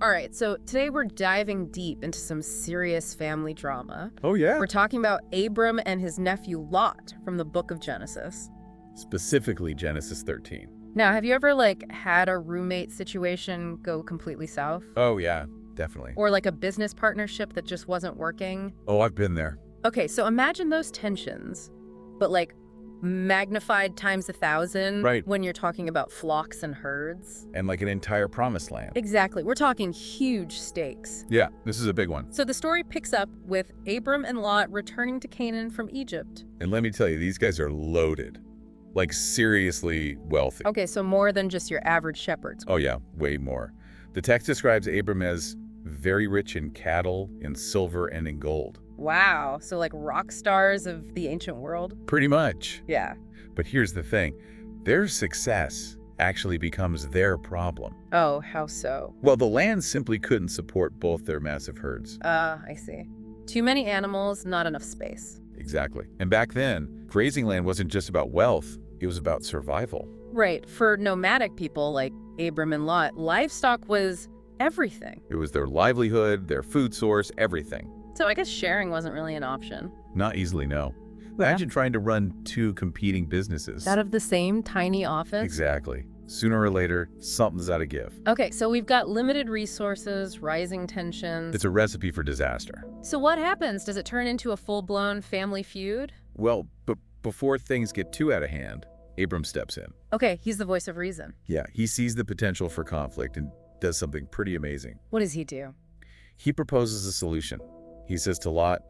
All right, so today we're diving deep into some serious family drama. Oh, yeah? We're talking about Abram and his nephew Lot from the book of Genesis. Specifically Genesis 13. Now, have you ever, had a roommate situation go completely south? Oh, yeah, definitely. Or a business partnership that just wasn't working? Oh, I've been there. Okay, so imagine those tensions, but magnified times 1,000 Right. when you're talking about flocks and herds. And like an entire promised land. Exactly. We're talking huge stakes. Yeah, this is a big one. So the story picks up with Abram and Lot returning to Canaan from Egypt. And let me tell you, these guys are loaded. Like seriously wealthy. Okay, so more than just your average shepherds. Oh, yeah, way more. The text describes Abram as very rich in cattle, in silver, and in gold. Wow, so like rock stars of the ancient world? Pretty much. Yeah. But here's the thing. Their success actually becomes their problem. Oh, how so? Well, the land simply couldn't support both their massive herds. I see. Too many animals, not enough space. Exactly. And back then, grazing land wasn't just about wealth, it was about survival. Right. For nomadic people like Abram and Lot, livestock was everything. It was their livelihood, their food source, everything. So I guess sharing wasn't really an option. Not easily, no. Imagine trying to run two competing businesses. Out of the same tiny office? Exactly. Sooner or later, something's got to give. Okay, so we've got limited resources, rising tensions. It's a recipe for disaster. So what happens? Does it turn into a full-blown family feud? Well, but before things get too out of hand, Abram steps in. Okay, he's the voice of reason. Yeah, he sees the potential for conflict and does something pretty amazing. What does he do? He proposes a solution. He says to Lot,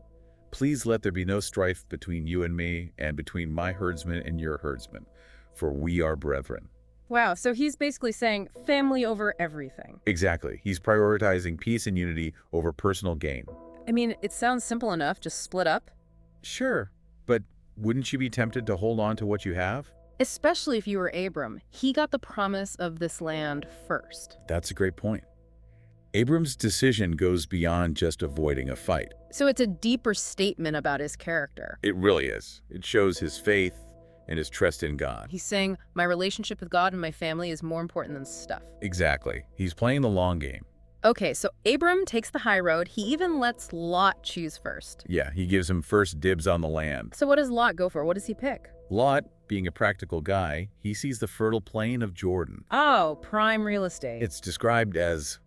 "Please let there be no strife between you and me, and between my herdsmen and your herdsmen, for we are brethren." Wow, so he's basically saying family over everything. Exactly. He's prioritizing peace and unity over personal gain. I mean, it sounds simple enough, just split up. Sure, but wouldn't you be tempted to hold on to what you have? Especially if you were Abram. He got the promise of this land first. That's a great point. Abram's decision goes beyond just avoiding a fight. So it's a deeper statement about his character. It really is. It shows his faith and his trust in God. He's saying, my relationship with God and my family is more important than stuff. Exactly. He's playing the long game. Okay, so Abram takes the high road. He even lets Lot choose first. Yeah, he gives him first dibs on the land. So what does Lot go for? What does he pick? Lot, being a practical guy, he sees the fertile plain of Jordan. Oh, prime real estate. It's described as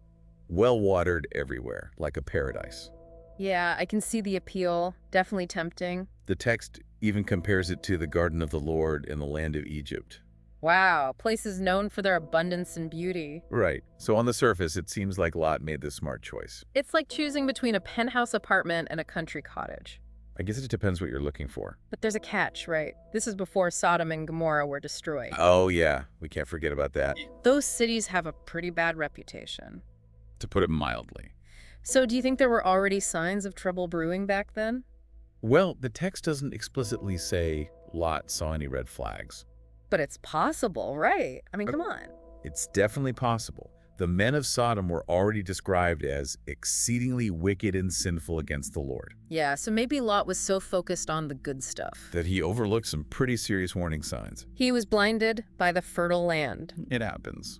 well-watered everywhere, like a paradise. Yeah, I can see the appeal. Definitely tempting. The text even compares it to the garden of the Lord in the land of Egypt. Wow, places known for their abundance and beauty. Right. So on the surface, it seems like Lot made the smart choice. It's like choosing between a penthouse apartment and a country cottage. I guess it depends what you're looking for. But there's a catch, right? This is before Sodom and Gomorrah were destroyed. Oh, yeah. We can't forget about that. Those cities have a pretty bad reputation. To put it mildly. So do you think there were already signs of trouble brewing back then? Well, the text doesn't explicitly say Lot saw any red flags. But it's possible, right? I mean, come on. It's definitely possible. The men of Sodom were already described as exceedingly wicked and sinful against the Lord. Yeah, so maybe Lot was so focused on the good stuff That he overlooked some pretty serious warning signs. he was blinded by the fertile land. It happens.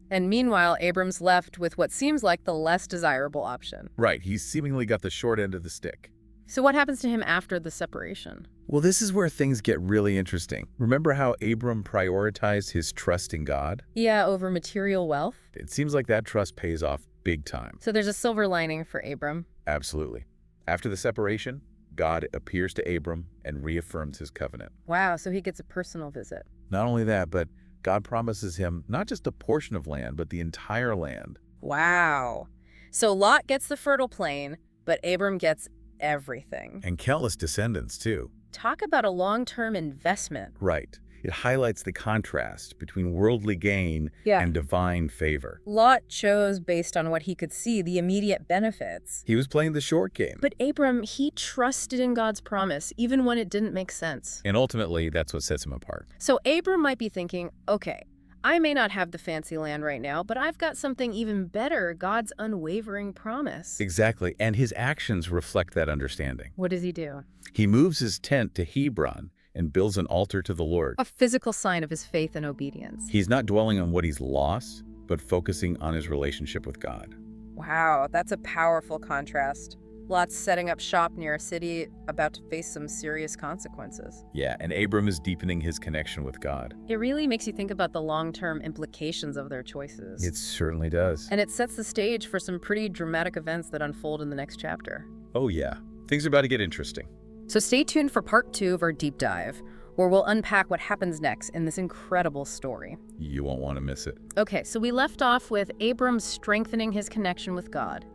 And meanwhile, Abram's left with what seems like the less desirable option. Right, he's seemingly got the short end of the stick. So what happens to him after the separation? Well, this is where things get really interesting. Remember how Abram prioritized his trust in God? Yeah, over material wealth. It seems like that trust pays off big time. So there's a silver lining for Abram. Absolutely. After the separation, God appears to Abram and reaffirms his covenant. Wow, so he gets a personal visit. Not only that, but God promises him not just a portion of land, but the entire land. Wow. So Lot gets the fertile plain, but Abram gets everything. And countless descendants, too. Talk about a long-term investment. Right. It highlights the contrast between worldly gain and divine favor. Lot chose based on what he could see, the immediate benefits. He was playing the short game. But Abram, he trusted in God's promise, even when it didn't make sense. And ultimately, that's what sets him apart. So Abram might be thinking, okay, I may not have the fancy land right now, but I've got something even better, God's unwavering promise. Exactly. And his actions reflect that understanding. What does he do? He moves his tent to Hebron and builds an altar to the Lord. A physical sign of his faith and obedience. He's not dwelling on what he's lost, but focusing on his relationship with God. Wow, that's a powerful contrast. Lot's setting up shop near a city about to face some serious consequences. Yeah, and Abram is deepening his connection with God. It really makes you think about the long-term implications of their choices. It certainly does. And it sets the stage for some pretty dramatic events that unfold in the next chapter. Oh yeah, things are about to get interesting. So stay tuned for part 2 of our deep dive, where we'll unpack what happens next in this incredible story. You won't want to miss it. Okay, so we left off with Abram strengthening his connection with God.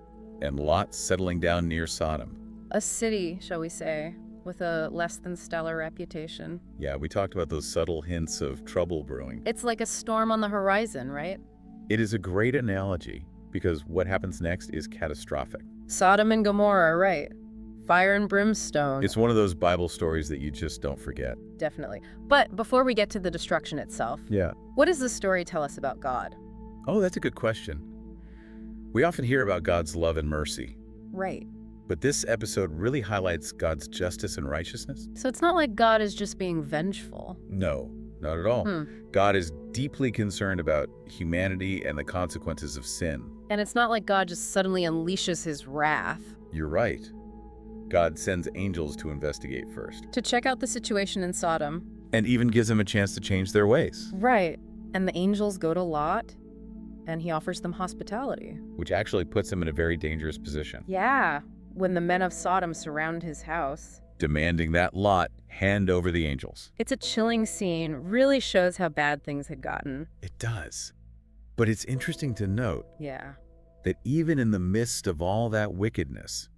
And Lot settling down near Sodom. A city, shall we say, with a less than stellar reputation. Yeah, we talked about those subtle hints of trouble brewing. It's like a storm on the horizon, right? It is a great analogy because what happens next is catastrophic. Sodom and Gomorrah, right? Fire and brimstone. It's one of those Bible stories that you just don't forget. Definitely. But before we get to the destruction itself, Yeah. what does this story tell us about God? Oh, that's a good question. We often hear about God's love and mercy, Right. but this episode really highlights God's justice and righteousness. So it's not like God is just being vengeful. No, not at all. God is deeply concerned about humanity and the consequences of sin. And it's not like God just suddenly unleashes his wrath. You're right. God sends angels to investigate first, To check out the situation in Sodom. and even gives them a chance to change their ways, Right. And the angels go to Lot, and he offers them hospitality. which actually puts him in a very dangerous position, Yeah. When the men of Sodom surround his house. demanding that Lot hand over the angels. It's a chilling scene, really shows how bad things had gotten. It does. But it's interesting to note Yeah. that even in the midst of all that wickedness,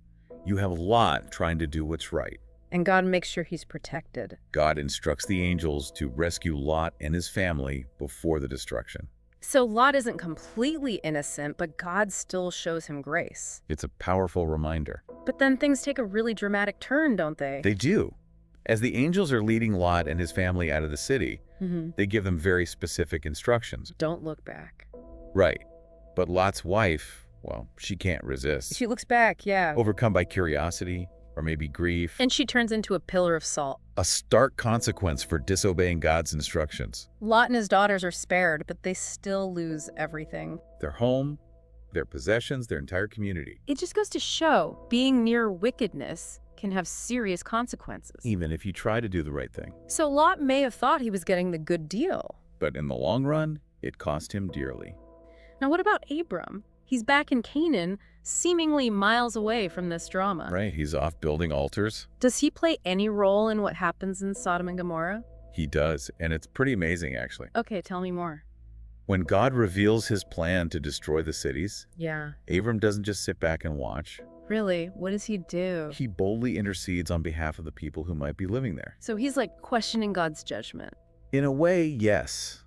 you have Lot trying to do what's right. And God makes sure he's protected. God instructs the angels to rescue Lot and his family before the destruction. So Lot isn't completely innocent, but God still shows him grace. It's a powerful reminder. But then things take a really dramatic turn, don't they? They do. As the angels are leading Lot and his family out of the city, Mhm. they give them very specific instructions. Don't look back. Right. But Lot's wife, well, she can't resist. She looks back, yeah. Overcome by curiosity or maybe grief. And she turns into a pillar of salt. A stark consequence for disobeying God's instructions. Lot and his daughters are spared, but they still lose everything. Their home, their possessions, their entire community. It just goes to show being near wickedness can have serious consequences. Even if you try to do the right thing. So Lot may have thought he was getting the good deal. But in the long run, it cost him dearly. Now what about Abram? He's back in Canaan, seemingly miles away from this drama. Right, he's off building altars. Does he play any role in what happens in Sodom and Gomorrah? He does, and it's pretty amazing, actually. Okay, tell me more. When God reveals his plan to destroy the cities, Yeah. Abram doesn't just sit back and watch. Really? What does he do? He boldly intercedes on behalf of the people who might be living there. So he's like questioning God's judgment. In a way, yes.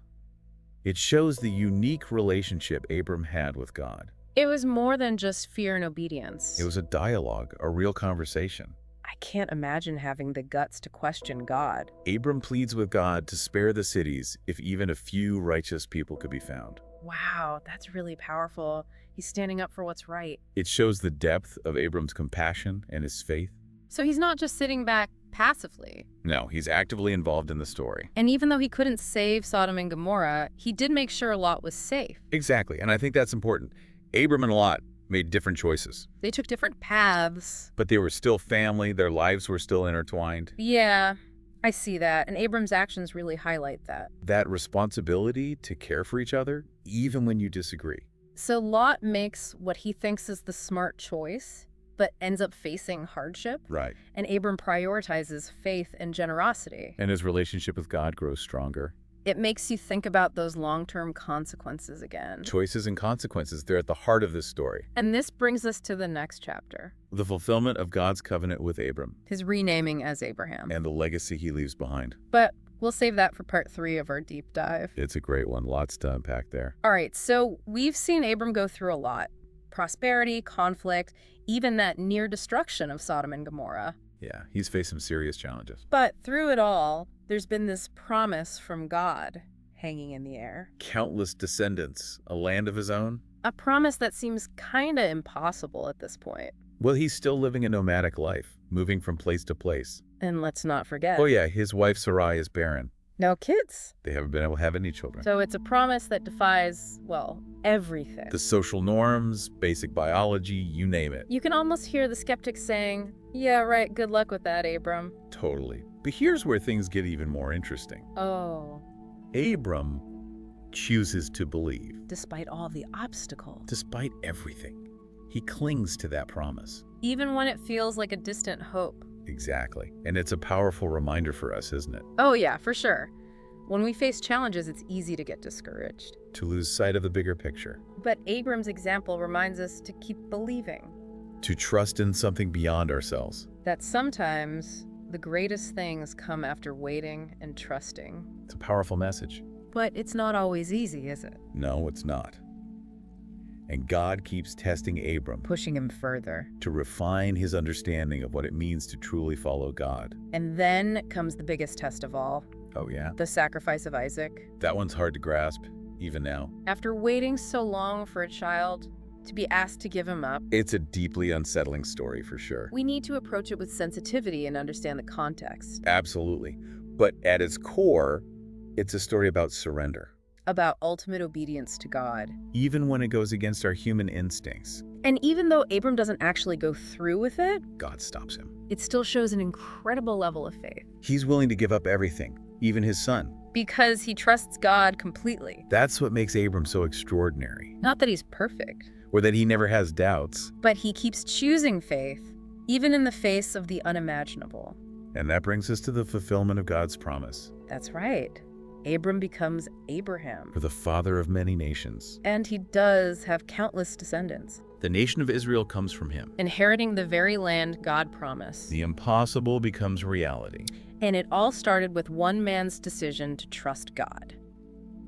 It shows the unique relationship Abram had with God. It was more than just fear and obedience. It was a dialogue, a real conversation. I can't imagine having the guts to question God. Abram pleads with God to spare the cities if even a few righteous people could be found. Wow, that's really powerful. He's standing up for what's right. It shows the depth of Abram's compassion and his faith. So he's not just sitting back passively. No, he's actively involved in the story. And even though he couldn't save Sodom and Gomorrah, he did make sure Lot was safe. Exactly, and I think that's important. Abram and Lot made different choices, They took different paths. but they were still family, their lives were still intertwined. Yeah, I see that. And Abram's actions really highlight that. That responsibility to care for each other, even when you disagree. So Lot makes what he thinks is the smart choice, but ends up facing hardship. Right. And Abram prioritizes faith and generosity. And his relationship with God grows stronger. It makes you think about those long-term consequences again. Choices and consequences, they're at the heart of this story. And this brings us to the next chapter, The fulfillment of God's covenant with Abram his renaming as Abraham. and the legacy he leaves behind. But we'll save that for part 3 of our deep dive. It's a great one. Lots to unpack there. All right, so we've seen Abram go through a lot. Prosperity, conflict, even that near destruction of Sodom and Gomorrah. Yeah, he's faced some serious challenges. But through it all, there's been this promise from God hanging in the air. Countless descendants, a land of his own. A promise that seems kind of impossible at this point. Well, he's still living a nomadic life, moving from place to place. And let's not forget. Oh yeah, his wife Sarai is barren. No kids. They haven't been able to have any children. So it's a promise that defies, well, everything. The social norms, basic biology, you name it. You can almost hear the skeptics saying, yeah, right, good luck with that, Abram. Totally. But here's where things get even more interesting. Oh. Abram chooses to believe. Despite all the obstacles. Despite everything, he clings to that promise. Even when it feels like a distant hope. Exactly. And it's a powerful reminder for us, isn't it? Oh yeah, for sure. When we face challenges, it's easy to get discouraged. To lose sight of the bigger picture. But Abram's example reminds us to keep believing. To trust in something beyond ourselves. That sometimes the greatest things come after waiting and trusting. It's a powerful message. But it's not always easy, is it? No, it's not. And God keeps testing Abram, Pushing him further. to refine his understanding of what it means to truly follow God. And then comes the biggest test of all, Oh yeah? the sacrifice of Isaac. That one's hard to grasp, even now. After waiting so long for a child, to be asked to give him up, It's a deeply unsettling story for sure. we need to approach it with sensitivity and understand the context. Absolutely. But at its core, it's a story about surrender. About ultimate obedience to God. Even when it goes against our human instincts, And even though Abram doesn't actually go through with it, God stops him. it still shows an incredible level of faith. He's willing to give up everything, even his son. Because he trusts God completely. That's what makes Abram so extraordinary. Not that he's perfect, Or that he never has doubts. but he keeps choosing faith, even in the face of the unimaginable. And that brings us to the fulfillment of God's promise. That's right. Abram becomes Abraham. For the father of many nations. And he does have countless descendants, The nation of Israel comes from him. inheriting the very land God promised. The impossible becomes reality. And it all started with one man's decision to trust God.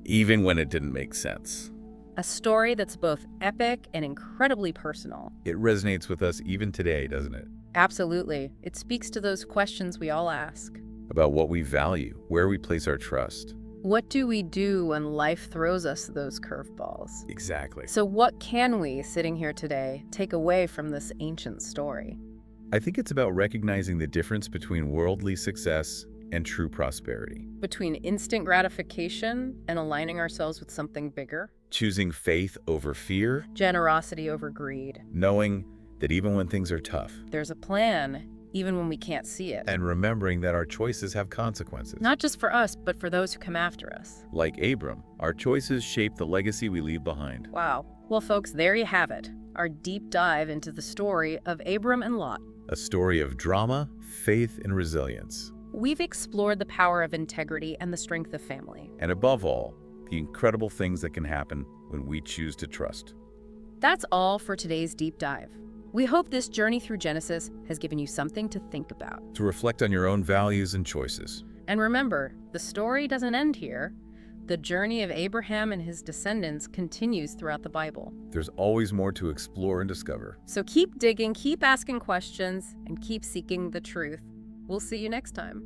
Even when it didn't make sense. A story that's both epic and incredibly personal. It resonates with us even today, doesn't it? Absolutely. It speaks to those questions we all ask. About what we value, where we place our trust. What do we do when life throws us those curveballs? Exactly. So what can we, sitting here today, take away from this ancient story? I think it's about recognizing the difference between worldly success and true prosperity. Between instant gratification and aligning ourselves with something bigger, Choosing faith over fear, generosity over greed. knowing that even when things are tough, There's a plan, even when we can't see it. and remembering that our choices have consequences. Not just for us, but for those who come after us. Like Abram, our choices shape the legacy we leave behind. Wow. Well, folks, there you have it. Our deep dive into the story of Abram and Lot. A story of drama, faith, and resilience. We've explored the power of integrity and the strength of family. And above all, the incredible things that can happen when we choose to trust. That's all for today's deep dive. We hope this journey through Genesis has given you something to think about. To reflect on your own values and choices. And remember, the story doesn't end here. The journey of Abraham and his descendants continues throughout the Bible. There's always more to explore and discover. So keep digging, keep asking questions, and keep seeking the truth. We'll see you next time.